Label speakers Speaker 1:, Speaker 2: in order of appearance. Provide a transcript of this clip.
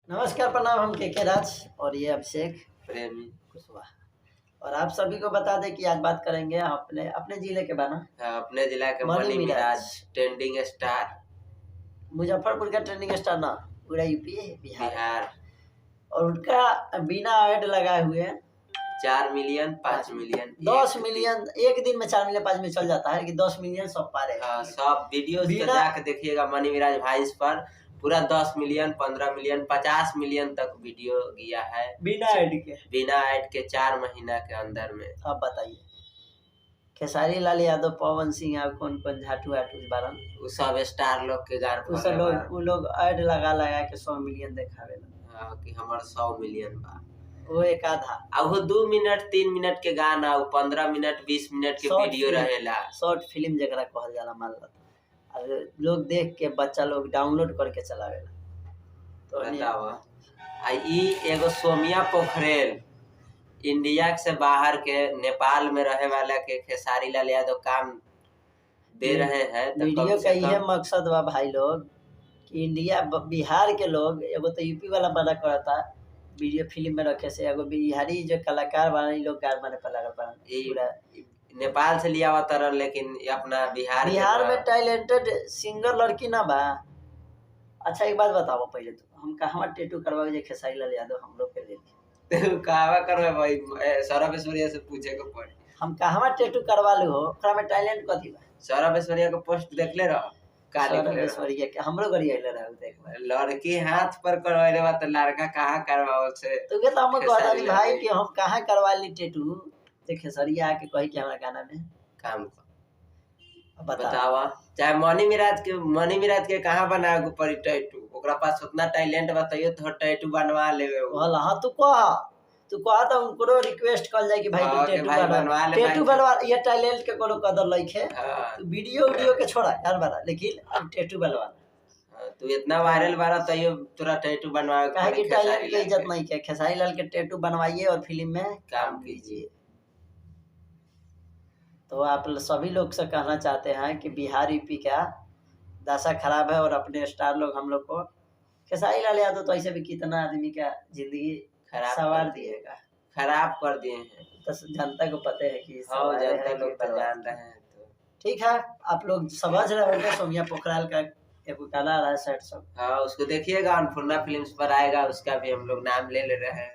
Speaker 1: नमस्कार, प्रणाम। हम के राज और ये अभिषेक
Speaker 2: प्रेमी
Speaker 1: कुशवाहा। और आप सभी को बता दें कि आज बात करेंगे अपने अपने जिले के बारे में।
Speaker 2: अपने जिला के
Speaker 1: मनी
Speaker 2: मनी
Speaker 1: मिराज।
Speaker 2: मिराज ट्रेंडिंग स्टार
Speaker 1: मुजफ्फरपुर का ट्रेंडिंग स्टार ना, पूरा यूपी बिहार।
Speaker 2: बिहार।
Speaker 1: और उनका बिना ऐड लगाए हुए
Speaker 2: 4 मिलियन 5 मिलियन
Speaker 1: 10 मिलियन एक दिन में 4 मिलियन 5 मिलियन चल जाता है कि 10 मिलियन सब पा रहे हैं।
Speaker 2: सब वीडियोस पे जाके देखिएगा मनी मिराज भाईस पर पूरा 10 मिलियन 15 मिलियन 50 मिलियन तक वीडियो गया है
Speaker 1: बिना ऐड
Speaker 2: के 4 महीना के अंदर में।
Speaker 1: अब बताइए, खेसारी लाल यादव, पवन सिंह और कौन कौन झाटू बारन,
Speaker 2: वो सब स्टार लोग के गार
Speaker 1: वो लोग ऐड लगा के 100 मिलियन देखावे
Speaker 2: कि हमार 100 मिलियन बा।
Speaker 1: वो एक आधा
Speaker 2: अब वो 2 मिनट 3 मिनट के गाना, 15 मिनट 20 मिनट के वीडियो रहेला।
Speaker 1: शॉर्ट फिल्म जगह कहल जाला मान लो। और लोग देख के बच्चा लोग डाउनलोड करके चलावेला। तो
Speaker 2: बतावा ई एगो सोमिया पोखरेल इंडिया से बाहर के नेपाल में रहे वाला के खेसारी लाल यादव काम दे रहे हैं। तो
Speaker 1: वीडियो का यह मकसद बा भाई लोग कि इंडिया बिहार के लोग एगो तो यूपी वाला बना करता वीडियो फिल्म में रखे से, एगो बिहारी जो कलाकार बना लोग गार बने पर लगल बना।
Speaker 2: नेपाल से लिया हुआ, लेकिन अपना बिहार
Speaker 1: में टैलेंटेड सिंगर लड़की ना बा। अच्छा एक बात बताओ, पहले तो हम कहाँ टैटू करवावे जे खेसारी लाल यादव हम लोग के लिए
Speaker 2: कहवा करवे भाई, सौरभ ऐश्वर्या से पूछे को पड़े।
Speaker 1: हम कहाँ टैटू करवा लो हो, ओकरा में टैलेंट कथी बा?
Speaker 2: सौरभ ऐश्वर्या का पोस्ट देखले रहो,
Speaker 1: हमरो गड़ी आइले रहे देख।
Speaker 2: लड़की हाथ पर करवाइले बा तो लड़का कहाँ करवाओ से।
Speaker 1: तो के हम कहतानी भाई कि हम कहाँ करवा ली टैटू, ते खेसरिया आके कही कि हमरा गाना में
Speaker 2: काम बतावा। चाहे मनी मिराज के कहाँ बनाए को पड़ी टैटू, ओकरा पास उतना टैलेंट बताइयो तो टैटू बनवा लेवे।
Speaker 1: वाला हां तू कहा तो उनको रिक्वेस्ट कर जाए कि भाई तू टैटू बनवा ये टैलेंट के कोनो कदर लइखे। तू वीडियो के छोड़ा यार बड़ा, लेकिन टैटू बनवा।
Speaker 2: तू इतना वायरल बारा तइयो तोरा टैटू बनवाए
Speaker 1: काहे कि टैलेंट की इज्जत नहीं है। खेसारी लाल के टैटू बनवाइए और फिल्म में
Speaker 2: काम कीजिए।
Speaker 1: तो आप सभी लोग से कहना चाहते हैं कि बिहार यूपी का दशा खराब है और अपने स्टार लोग हम लोग को, खेसारी लाल यादव तो ऐसे भी कितना आदमी का जिंदगी सवार दिएगा, खराब कर दिए हैं। तो जनता को पता है कि
Speaker 2: जनता लोग तो जान रहे हैं। तो
Speaker 1: ठीक है, आप लोग समझ रहे होंगे सोमिया पोखराल का एक गाना आ रहा है सेट सब।
Speaker 2: उसको देखिएगा, अन्नपूर्णा फिल्म्स पर आएगा, उसका भी हम लोग नाम ले रहे हैं।